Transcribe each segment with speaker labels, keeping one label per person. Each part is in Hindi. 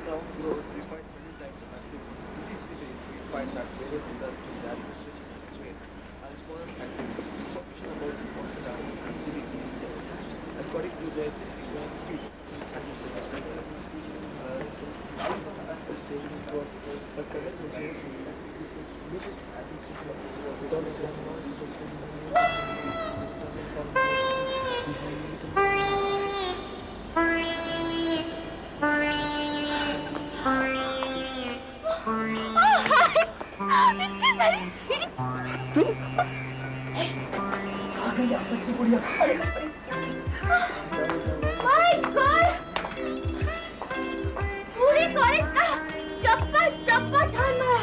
Speaker 1: term growth, we find many types of activities. Initially, we find that various industries, administrations, and trade are important activities. Information about important towns and cities is according to their economic field. Towns and administration was the current location
Speaker 2: पूरे कॉलेज का चप्पा चप्पा छान मारा।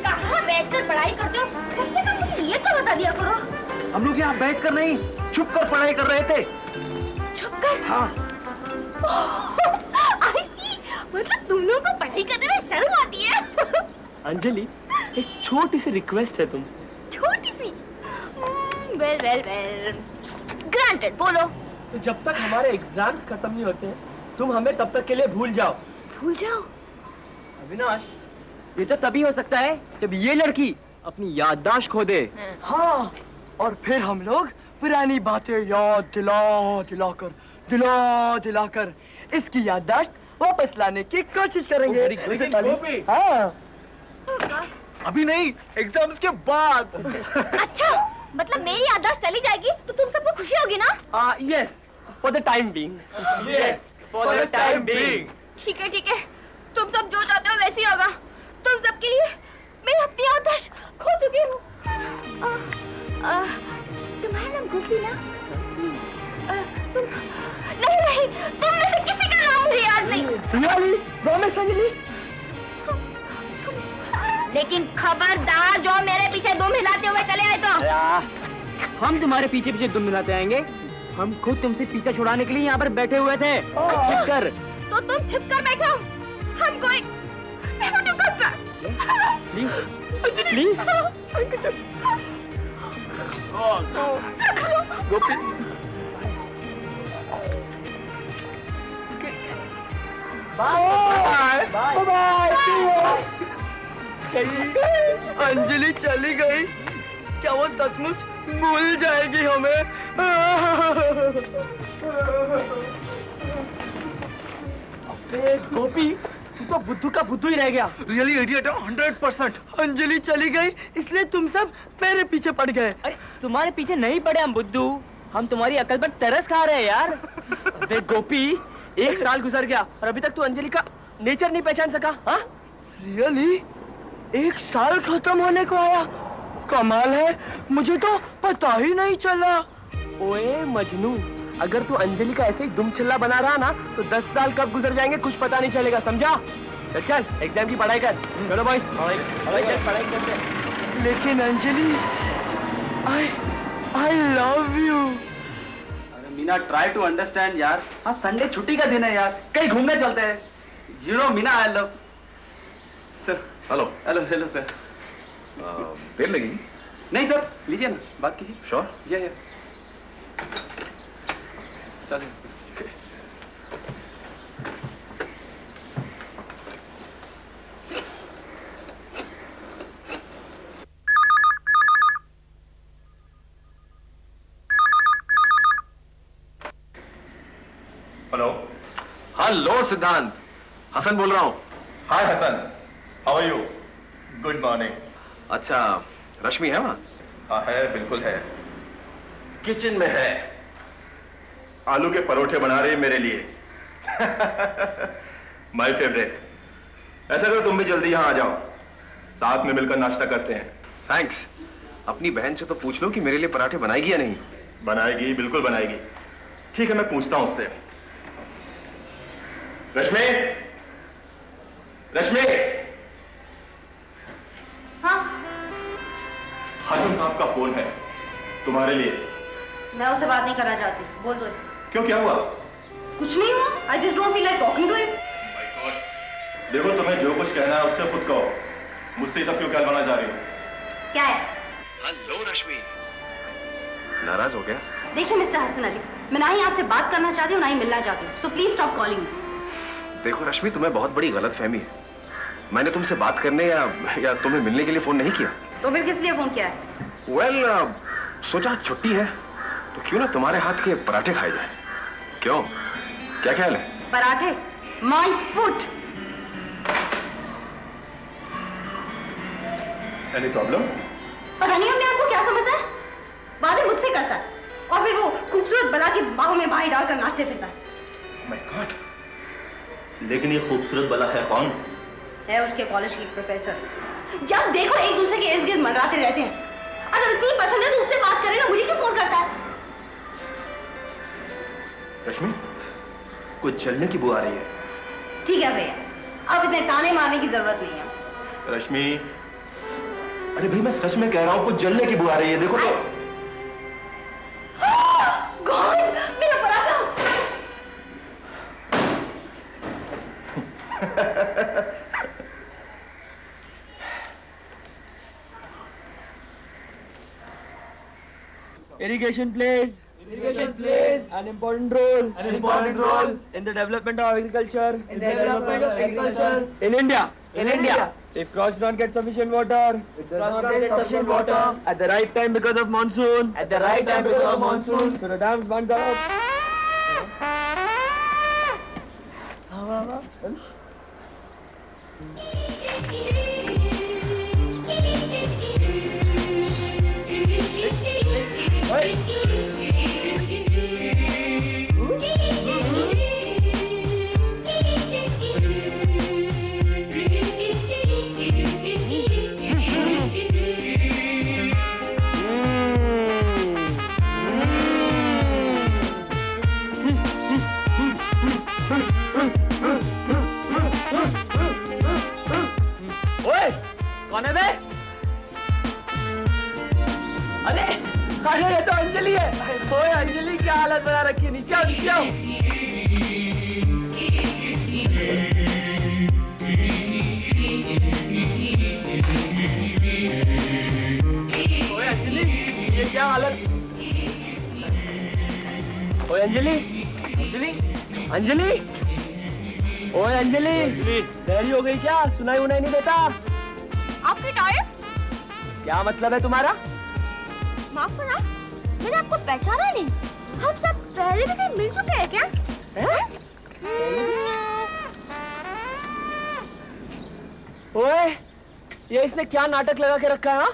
Speaker 2: कहाँ बैठकर पढ़ाई करते हो? कम से कम मुझे ये तो बता दिया करो।
Speaker 3: हम लोग यहाँ बैठकर नहीं, छुप कर पढ़ाई कर रहे थे।
Speaker 2: छुप कर?
Speaker 3: हाँ।
Speaker 2: I see, मतलब तुम लोगों को पढ़ाई करने में शर्म आती है।
Speaker 4: अंजलि, एक छोटी सी रिक्वेस्ट है तुमसे।
Speaker 2: छोटी सी? वेल वेल वेल, ग्रांटेड, बोलो।
Speaker 4: तो जब तक हमारे एग्जाम्स खत्म नहीं होते तुम हमें तब तक के लिए भूल जाओ।
Speaker 2: भूल जाओ?
Speaker 4: अविनाश,
Speaker 3: ये तो तभी हो सकता है जब ये लड़की अपनी याददाश्त खो दे। हाँ, और फिर हम लोग पुरानी बातें याद दिलाकर इसकी याददाश्त वापस लाने की कोशिश करेंगे। हाँ। अभी नहीं, एग्जाम्स के बाद।
Speaker 2: अच्छा, मतलब मेरी याददाश्त चली जाएगी तो तुम सबको खुशी होगी ना?
Speaker 4: Yes, for the time being. Yes, for the time being.
Speaker 2: ठीक है, तुम सब जो चाहते हो वैसे ही होगा। तुम सबके लिए मैं अपनी याददाश्त खो चुकी हूँ। तुम्हारा नाम गोपी ना? तुम नहीं, तुम में से किसी का नाम मुझे याद नहीं। लेकिन खबरदार, जो मेरे पीछे दुम हिलाते हुए चले आए तो।
Speaker 3: हम तुम्हारे पीछे दुम मिलाते आएंगे। हम खुद तुमसे पीछा छुड़ाने के लिए यहाँ पर बैठे हुए थे। छिपकर।
Speaker 2: तो तुम छिपकर बैठो। हम कोई
Speaker 3: please please. Gopi, bye bye. Anjali चली गई, क्या वो सचमुच भूल जाएगी हमें?
Speaker 4: गोपी, तू तो बुद्धू का बुद्धू ही रह गया।
Speaker 3: Really idiot, 100%। अंजलि चली गई इसलिए तुम सब मेरे पीछे पड़ गए। अरे तुम्हारे पीछे नहीं पड़े हम बुद्धू, हम तुम्हारी अकल पर तरस खा रहे हैं यार।
Speaker 4: देख गोपी, 1 साल गुजर गया और अभी तक तू अंजलि का नेचर नहीं पहचान सका। हाँ?
Speaker 3: रियली? 1 साल खत्म होने को आया? कमाल है, मुझे तो पता ही नहीं चला।
Speaker 4: ओए मजनू, अगर तू अंजलि का ऐसे ही दुमछल्ला बना रहा ना तो 10 साल कब गुजर जाएंगे कुछ पता नहीं चलेगा, समझा? चल एग्जाम की पढ़ाई कर। चलो बॉयज, पढ़ाई करते हैं।
Speaker 3: लेकिन अंजलि, I love you।
Speaker 5: अरे मीना, ट्राई टू अंडरस्टैंड यार। हाँ, संडे छुट्टी का दिन है यार, कहीं घूमने चलते हैं। You know Meena, I love sir.
Speaker 6: Hello
Speaker 5: hello sir.
Speaker 6: देर लगेगी?
Speaker 5: नहीं सर, लीजिए ना, बात कीजिए।
Speaker 6: श्योर?
Speaker 5: या सर।
Speaker 6: हेलो।
Speaker 7: हेलो सिद्धांत, हसन बोल रहा हूँ।
Speaker 6: Hi Hasan, how are you? Good morning.
Speaker 7: अच्छा, रश्मि है वहाँ?
Speaker 6: हाँ है, बिल्कुल है, किचन में है, आलू के परोठे बना रही है मेरे लिए। My favourite. ऐसा करो तुम भी जल्दी यहाँ आ जाओ, साथ में मिलकर नाश्ता करते हैं।
Speaker 7: थैंक्स। अपनी बहन से तो पूछ लो कि मेरे लिए पराठे बनाएगी या नहीं।
Speaker 6: बनाएगी, बिल्कुल बनाएगी। ठीक है, मैं पूछता हूं उससे। रश्मि, रश्मि।
Speaker 2: हाँ?
Speaker 6: हसन साहब का फोन है तुम्हारे लिए।
Speaker 8: मैं उससे बात नहीं करना चाहती, बोल दो इसे।
Speaker 6: क्यों, क्या हुआ?
Speaker 8: कुछ नहीं हुआ, I just don't feel like talking to him।
Speaker 6: My God। देखो, तुम्हें जो कुछ कहना है उससे खुद कहो, मुझसे ये सब क्यों कहलवाना चाह रही हो?
Speaker 8: क्या है?
Speaker 7: हेलो रश्मि, नाराज हो गया?
Speaker 8: देखिए मिस्टर हसन अली, मैं ना ही आपसे बात करना चाहती हूँ ना ही मिलना चाहती हूँ, so please stop calling me.
Speaker 7: देखो रश्मि, तुम्हें बहुत बड़ी गलतफहमी है। मैंने तुमसे बात करने या तुम्हें मिलने के लिए फोन नहीं किया।
Speaker 8: तो फिर किस लिए फोन किया है?
Speaker 7: वेल, सोचा छुट्टी है तो क्यों ना तुम्हारे हाथ के पराठे खाए जाए। क्यों, क्या ख्याल है?
Speaker 8: पराठे? My food.
Speaker 6: Any problem?
Speaker 8: पता नहीं हमने आपको क्या समझता है, बातें मुझसे करता है और फिर वो खूबसूरत बला की बाहों में बाहें डालकर नाचते फिरता है।
Speaker 6: माय गॉड, लेकिन ये खूबसूरत बला है कौन?
Speaker 8: है उसके कॉलेज की प्रोफेसर। जब देखो एक दूसरे के इर्द गिर्द मंडराते रहते हैं। अगर इतनी पसंद है तो उससे बात करे ना, मुझे क्यों फोन करता है?
Speaker 6: रश्मि, कुछ जलने की बू आ रही है।
Speaker 8: ठीक है भैया, अब इतने ताने मारने की जरूरत नहीं है।
Speaker 6: रश्मि, अरे भाई मैं सच में कह रहा हूं, कुछ जलने की बू आ रही है, देखो तो।
Speaker 8: गॉड, मेरा paratha!
Speaker 3: Irrigation plays an important role in the development of agriculture in India. If crops do not get sufficient water at the right time because of monsoon, so the dams burn out. ओए, कौन है बे? अरे ये तो अंजलि है। ओए अंजलि, क्या हालत बना रखी है? नीचे आओ, नीचे आओ। ओए अंजलि, ये क्या हालत? ओए अंजलि, अंजलि, ओए अंजलि, देरी हो गई क्या? सुनाई उनाई नहीं देता?
Speaker 2: आपकी टाइप?
Speaker 3: क्या मतलब है तुम्हारा?
Speaker 2: माफ करना, मैंने आपको पहचाना नहीं। हम सब पहले भी कहीं मिल चुके हैं क्या?
Speaker 3: ओए, ये इसने क्या नाटक लगा के रखा है? हाँ?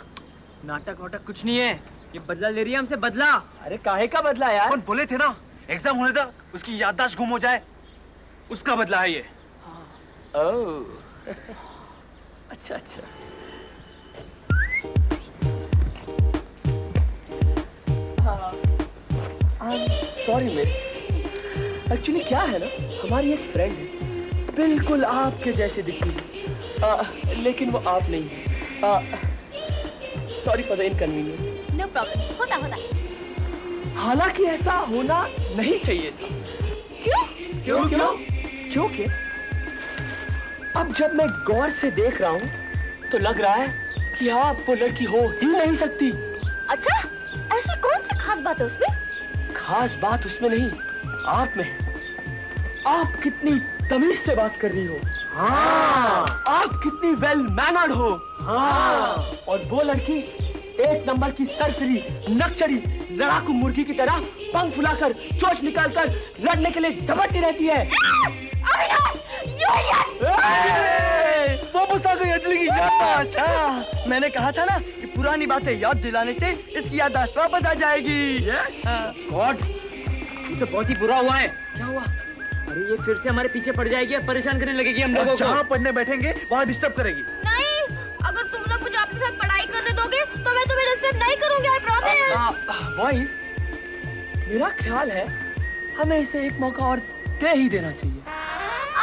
Speaker 3: नाटक वाटक कुछ नहीं है, ये बदला ले रही है हमसे, बदला। अरे काहे का बदला यार?
Speaker 1: अपन बोले थे ना, एग्जाम होने तक उसकी याददाश्त गुम हो जाए, उसका बदला है ये।
Speaker 3: ओह, अच्छा अच्छा। सॉरी मिस, एक्चुअली क्या है ना, हमारी एक फ्रेंड है, बिल्कुल आपके जैसे दिखती है, लेकिन वो आप नहीं है। Sorry for the inconvenience.
Speaker 2: No problem, होता होता।
Speaker 3: हालांकि ऐसा होना नहीं चाहिए था।
Speaker 2: क्यों?
Speaker 3: क्योंकि अब जब मैं गौर से देख रहा हूँ तो लग रहा है कि आप वो लड़की हो ही नहीं सकती।
Speaker 2: अच्छा, ऐसी कौन सी खास बात है उसमें?
Speaker 3: खास बात उसमें नहीं, आप में है। आप कितनी तमीज से बात कर रही हो। हाँ। आप कितनी वेल मैनर्ड हो। हाँ। और वो लड़की एक नंबर की सरफरी, नकचड़ी, लड़ाकू मुर्गी की तरह पंख फुलाकर, चोंच निकालकर लड़ने के लिए झपटती रहती है।
Speaker 2: Avinash, you idiot!
Speaker 3: वापस आ गई अंजलि की याददाश्त। हाँ, मैंने कहा था ना कि पुरानी बातें याद दिलाने से इसकी याददाश्त वापस आ जाएगी। गॉड, ये तो बहुत ही बुरा हुआ है। क्या हुआ? अरे ये फिर से हमारे पीछे पड़ जाएगी और परेशान करने लगेगी हम लोगों को।
Speaker 1: जहाँ पढ़ने बैठेंगे वहाँ डिस्टर्ब करेगी।
Speaker 2: नहीं, अगर तुम लोग मुझे आपके साथ पढ़ाई करने दोगे तो मैं तुम्हें डिस्टर्ब नहीं करूंगी, आई प्रॉमिस।
Speaker 3: बॉयज, मेरा ख्याल है हमें इसे एक मौका और दे ही देना चाहिए।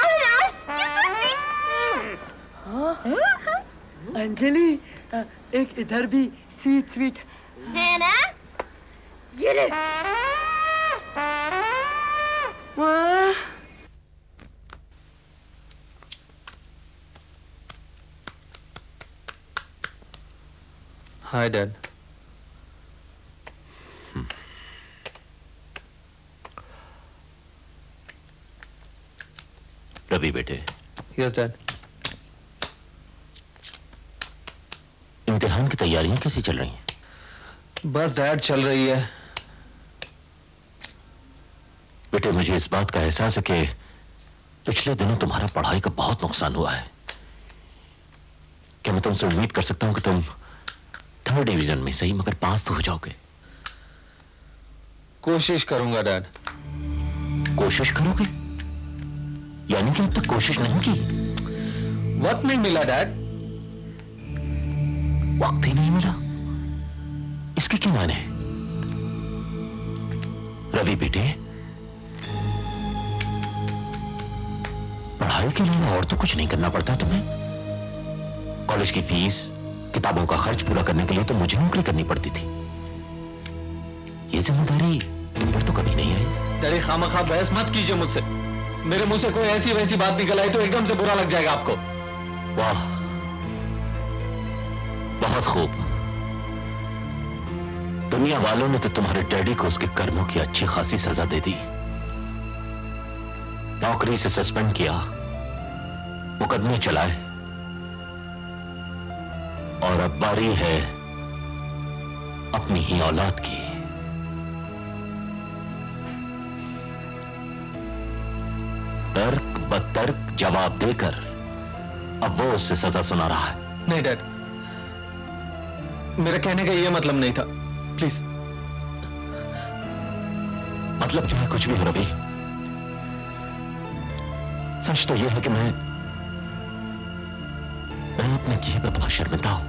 Speaker 2: Avinash, you so sweet.
Speaker 3: हाँ? अंजलि, एक इधर भी स्वीट स्वीट
Speaker 2: है ना? ये ले।
Speaker 9: Hi, Dad. रवि बेटे।
Speaker 10: Yes dad.
Speaker 9: इम्तिहान की तैयारियां कैसी चल रही हैं?
Speaker 10: बस डैड चल रही है।
Speaker 9: बेटे मुझे इस बात का एहसास है कि पिछले दिनों तुम्हारा पढ़ाई का बहुत नुकसान हुआ है। क्या मैं तुमसे उम्मीद कर सकता हूं कि तुम 3rd डिवीजन में सही मगर पास तो हो जाओगे?
Speaker 10: कोशिश करूंगा डैड।
Speaker 9: कोशिश करोगे? यानी कि अब तक कोशिश नहीं की?
Speaker 10: वक्त नहीं मिला डैड।
Speaker 9: वक्त ही नहीं मिला? इसके क्या माने? रवि बेटे, पढ़ाई के लिए और तो कुछ नहीं करना पड़ता तुम्हें। कॉलेज की फीस, किताबों का खर्च पूरा करने के लिए तो मुझे नौकरी करनी पड़ती थी। ये जिम्मेदारी तुम पर तो कभी नहीं आई।
Speaker 10: डैडी खामखा बहस मत कीजिए मुझसे। मेरे मुंह से कोई ऐसी वैसी बात निकल आई तो एकदम से बुरा लग जाएगा आपको।
Speaker 9: वाह, बहुत खूब। दुनिया वालों ने तो तुम्हारे डैडी को उसके कर्मों की अच्छी खासी सजा दे दी। नौकरी से सस्पेंड किया, मुकदमे चलाए, और अब बारी है अपनी ही औलाद की। तर्क बतर्क जवाब देकर अब वो उससे सजा सुना रहा है।
Speaker 10: नहीं डैड, मेरा कहने का यह मतलब नहीं था, प्लीज।
Speaker 9: मतलब जो है कुछ भी हो रवि, सच तो यह है कि मैं अपने किए पे बहुत शर्मिंदा हूं।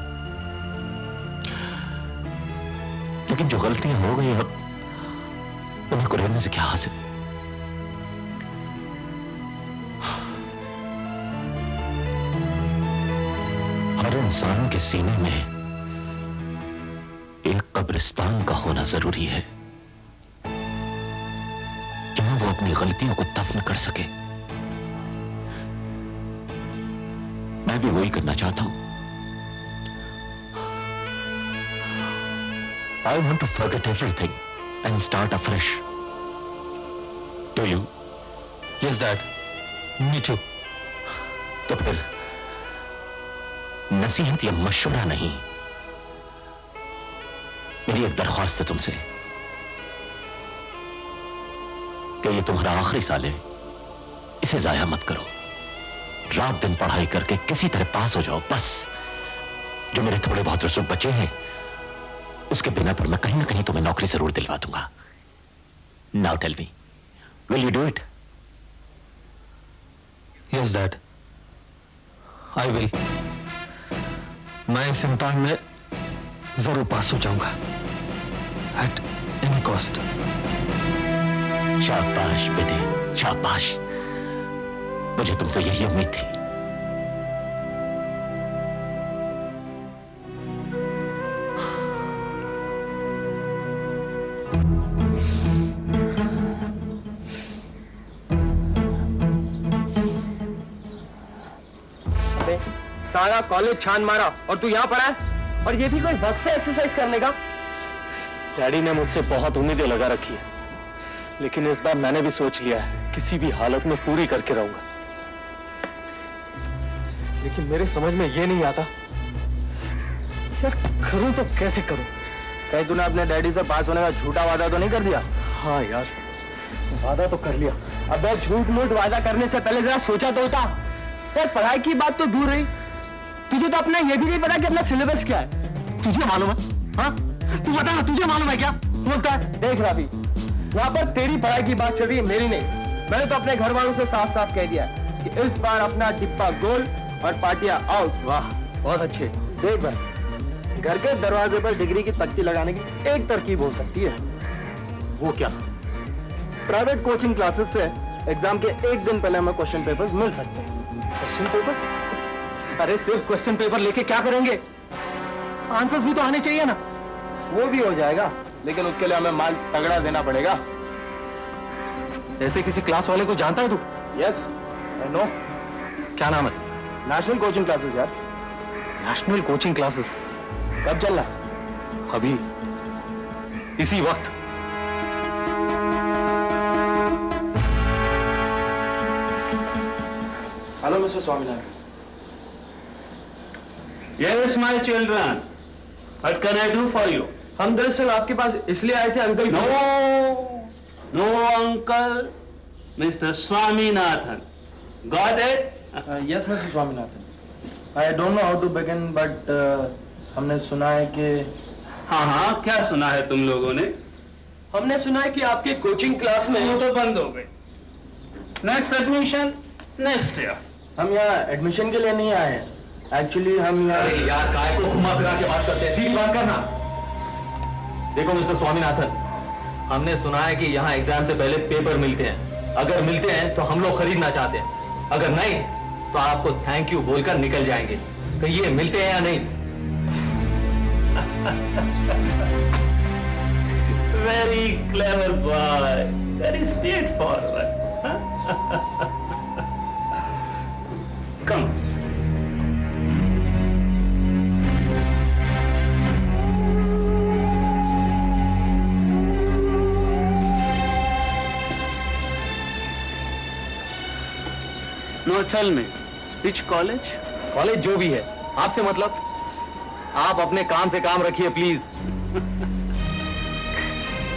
Speaker 9: लेकिन जो गलतियां हो गई अब उन्हें कुरेदने से क्या हासिल। हर इंसान के सीने में एक कब्रिस्तान का होना जरूरी है, जहां वो अपनी गलतियों को दफन कर सके। मैं भी वही करना चाहता हूं। I want to forget everything and start afresh. Do you?
Speaker 10: Yes, Dad. Me too.
Speaker 9: तो फिर नसीहत या मशवरा नहीं, मेरी एक दरख्वास्त है तुमसे कि ये तुम्हारा आखिरी साल है, इसे जाया मत करो। रात दिन पढ़ाई करके किसी तरह पास हो जाओ बस। जो मेरे थोड़े बहुत रसूख बचे हैं उसके बिना पर मैं कहीं ना कहीं तुम्हें नौकरी जरूर दिलवा दूंगा। Now tell me, will you do it?
Speaker 10: Yes, Dad. I will. मैं इस इम्तिहान में जरूर पास हो जाऊंगा, at any cost.
Speaker 9: शाबाश बेटे, शाबाश। मुझे तुमसे यही उम्मीद थी।
Speaker 4: सारा कॉलेज छान मारा और तू यहाँ पड़ा है, और ये भी कोई वक्त है एक्सरसाइज करने का?
Speaker 10: डैडी ने मुझसे बहुत उम्मीदें लगा रखी है, लेकिन इस बार मैंने भी सोच लिया है किसी भी हालत में पूरी करके रहूंगा। लेकिन मेरे समझ में ये नहीं आता यार, करूं तो कैसे करूं?
Speaker 4: कहीं तूने अपने डैडी से पास होने का झूठा वादा तो नहीं कर दिया?
Speaker 10: हाँ यार, वादा तो कर लिया।
Speaker 4: अबे झूठ मूठ वादा करने से पहले जरा सोचा तो होता। यार पढ़ाई की बात तो दूर रही, तुझे तो अपना ये भी नहीं पता कि अपना सिलेबस क्या है।
Speaker 10: तुझे मालूम है? हाँ, तू बता ना, तुझे मालूम है क्या?
Speaker 4: बोलता है। देख रवि, यहाँ पर तेरी पढ़ाई की बात चल रही है, मेरी नहीं। मैंने तो अपने घर वालों से साफ साफ कह दिया कि इस बार अपना डिब्बा गोल और पार्टियां आउट।
Speaker 10: वाह, बहुत अच्छे।
Speaker 3: देख भाई, घर के दरवाजे पर डिग्री की तख्ती लगाने की एक तरकीब हो सकती है।
Speaker 10: वो क्या?
Speaker 3: प्राइवेट कोचिंग क्लासेस से एग्जाम के एक दिन पहले हमें क्वेश्चन पेपर्स मिल सकते हैं।
Speaker 10: Question paper? अरे सिर्फ क्वेश्चन पेपर लेके क्या करेंगे? आंसर्स भी तो आने चाहिए ना।
Speaker 3: वो भी हो जाएगा,
Speaker 4: लेकिन उसके लिए हमें माल तगड़ा देना पड़ेगा।
Speaker 10: ऐसे किसी क्लास वाले को जानता है तू?
Speaker 3: Yes I know.
Speaker 10: क्या नाम है?
Speaker 3: नेशनल कोचिंग क्लासेस यार।
Speaker 10: National coaching classes?
Speaker 3: कब चल रहा?
Speaker 10: अभी, इसी वक्त।
Speaker 1: Hello mister Swaminathan.
Speaker 11: Yes, my children. What can I do for you?
Speaker 3: हम दरअसल आपके पास इसलिए आए थे uncle.
Speaker 11: No, no, uncle. Mr. Swaminathan. Got it?
Speaker 1: Yes mister Swaminathan. I don't know how to begin but हमने सुना है कि
Speaker 11: हाँ हाँ, क्या सुना है तुम लोगों ने?
Speaker 3: हमने सुना है कि आपके कोचिंग क्लास में
Speaker 11: वो तो बंद हो गई। Next admission next year.
Speaker 1: हम यहाँ एडमिशन के लिए नहीं आए हैं। एक्चुअली हम यहाँ
Speaker 10: यार काय को घुमा फिरा के बात करते हैं, सीधी बात करना। देखो मिस्टर स्वामीनाथन, हमने सुना है कि यहाँ एग्जाम से पहले पेपर मिलते हैं। अगर मिलते हैं तो हम लोग खरीदना चाहते हैं, अगर नहीं तो आपको थैंक यू बोलकर निकल जाएंगे। तो ये मिलते हैं या नहीं?
Speaker 11: Very clever boy. Very straightforward. Come. Now tell me, which college?
Speaker 10: College जो भी है, आपसे मतलब। आप अपने काम से काम रखिए please.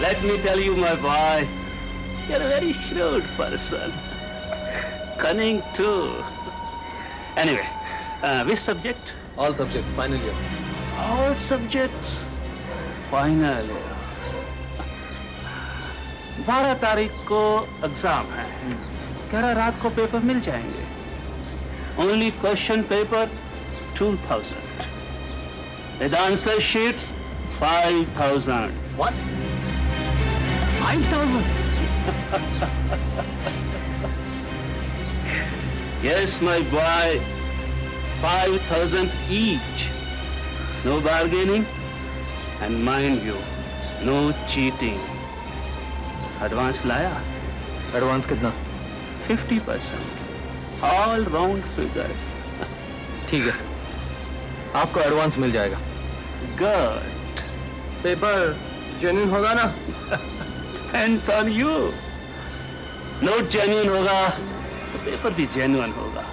Speaker 11: Let me tell you, my boy, you're a very shrewd person. Cunning too. Anyway, which subject?
Speaker 10: All subjects final year.
Speaker 11: All subjects. Final year. 12 तारीख को एग्जाम है। 11 रात को पेपर मिल जाएंगे। Only question paper 2000. With answer sheets 5000.
Speaker 10: What?
Speaker 11: 5000? Yes, my boy. 5000 each. No bargaining. And mind you, no cheating. Advance लाया?
Speaker 10: एडवांस कितना?
Speaker 11: 50%. All round figures.
Speaker 10: ठीक है, आपको एडवांस मिल जाएगा।
Speaker 11: Good.
Speaker 3: पेपर जेन्युइन होगा ना?
Speaker 11: Depends on you. Note genuine होगा तो पेपर भी जेन्युइन होगा।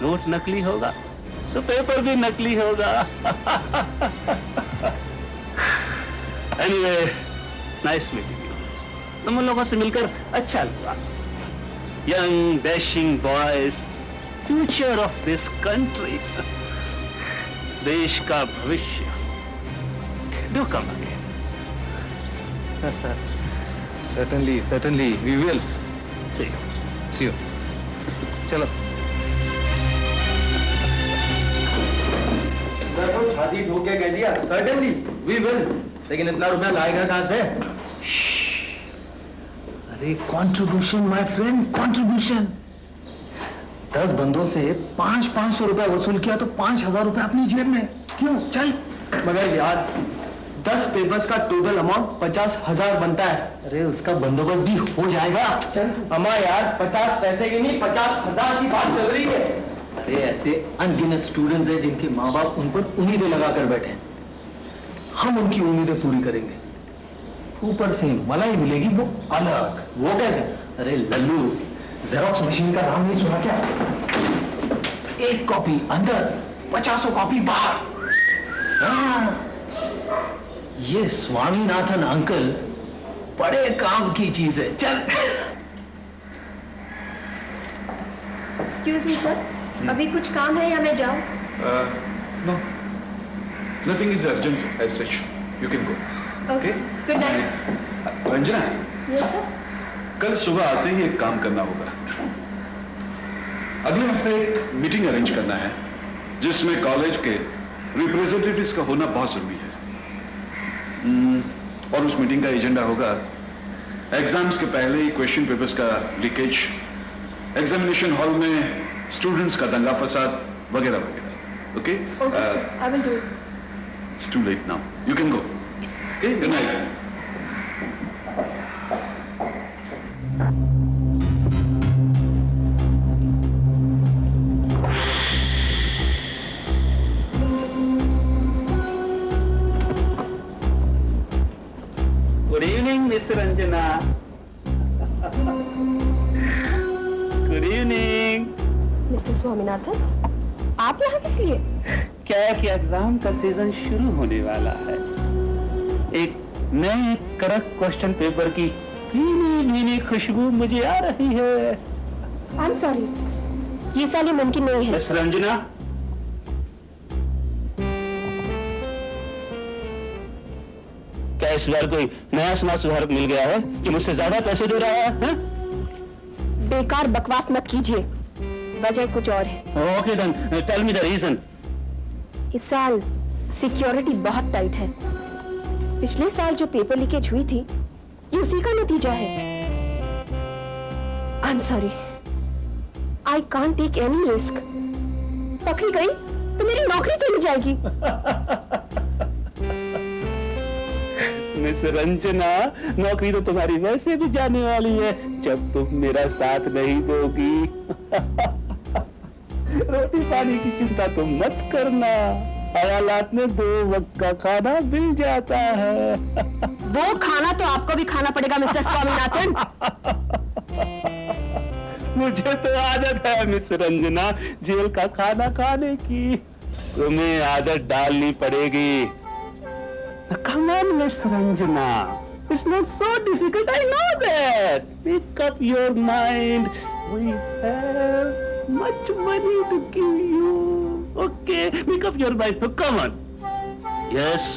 Speaker 11: नोट नकली होगा तो पेपर भी नकली होगा। Anyway, nice meeting you. तुम लोगों से मिलकर अच्छा लगा। Young dashing boys, future of this country. देश का भविष्य। Do come again.
Speaker 10: Certainly, we will.
Speaker 11: See you.
Speaker 10: See you. चलो।
Speaker 1: मैं तो छाती ठोक के कह दिया सर्टेनली वी विल, लेकिन इतना रुपया लाएगा कहाँ से? अरे कंट्रीब्यूशन माय फ्रेंड, कंट्रीब्यूशन। 10 बंदों से 500 रुपया वसूल किया तो 5000 रुपया अपनी जेब में। क्यों? चल। मगर यार 10 पेपर्स का टोटल अमाउंट 50,000 बनता है। अरे उसका बंदोबस्त भी हो जाएगा। चल। अम्मा यार 50 पैसे की नहीं 50,000 की बात चल रही है। अरे ऐसे अनगिनत स्टूडेंट्स हैं जिनके माँ बाप उन पर उम्मीदें लगाकर बैठे हैं। हम उनकी उम्मीदें पूरी करेंगे, ऊपर से मलाई मिलेगी वो अलग। वो कैसे? अरे लल्लू, जेरोक्स मशीन का नाम नहीं सुना क्या? एक कॉपी अंदर 50 कॉपी बाहर। हाँ, ये स्वामीनाथन अंकल बड़े काम की चीज है। चल।
Speaker 2: एक्सक्यूज मी सर, अभी कुछ काम है या मैं जाऊं?
Speaker 7: No, nothing is urgent as such. You can go.
Speaker 2: Okay, good night.
Speaker 7: Ranjana,
Speaker 2: yes sir.
Speaker 7: कल सुबह आते ही एक काम करना होगा। अगले हफ्ते एक मीटिंग अरेंज करना है जिसमें कॉलेज के रिप्रेजेंटेटिव्स का होना बहुत जरूरी है। और उस मीटिंग का एजेंडा होगा एग्जाम्स के पहले ही क्वेश्चन पेपर्स का लीकेज, एग्जामिनेशन हॉल में स्टूडेंट्स का दंगा फसाद वगैरह वगैरह। Okay?
Speaker 2: Okay sir, I will do it.
Speaker 7: It's too late now. You can go. Okay, good night.
Speaker 11: Good evening, Mr. Ranjana. Good evening.
Speaker 2: Mister Swaminathan, आप यहाँ किस लिए?
Speaker 11: क्या है कि एग्जाम का सीजन शुरू होने वाला है। एक नए कड़क क्वेश्चन पेपर की भीनी भीनी खुशबू मुझे आ रही है।
Speaker 2: आई एम सॉरी, ये साल ये मुमकिन नहीं है।
Speaker 11: मिस रंजना, क्या इस बार कोई नया समाज सुधारक मिल गया है कि मुझसे ज्यादा पैसे दे रहा है?
Speaker 2: बेकार बकवास मत कीजिए, वजह कुछ और है।
Speaker 11: Okay then, tell me the reason.
Speaker 2: इस साल सिक्योरिटी बहुत टाइट है। पिछले साल जो पेपर लीकेज हुई थी, ये उसी का नतीजा है। I am sorry, I can't take any risk. पकड़ी गई तो मेरी नौकरी चली जाएगी।
Speaker 11: मिस रंजना, नौकरी तो तुम्हारी वैसे भी जाने वाली है जब तुम मेरा साथ नहीं दोगी। रोटी पानी की चिंता तुम मत करना, हवालात में 2 वक्त का खाना मिल जाता है।
Speaker 2: वो खाना तो आपको भी खाना पड़ेगा मिस्टर स्वामीनाथन।
Speaker 11: मुझे तो आदत है मिस रंजना जेल का खाना खाने की, तुम्हें आदत डालनी पड़ेगी। Come on, Miss Ranjana. It's not so difficult. I know that. Make up your mind. We have much money to give you. Okay, make up your mind. Come on. Yes.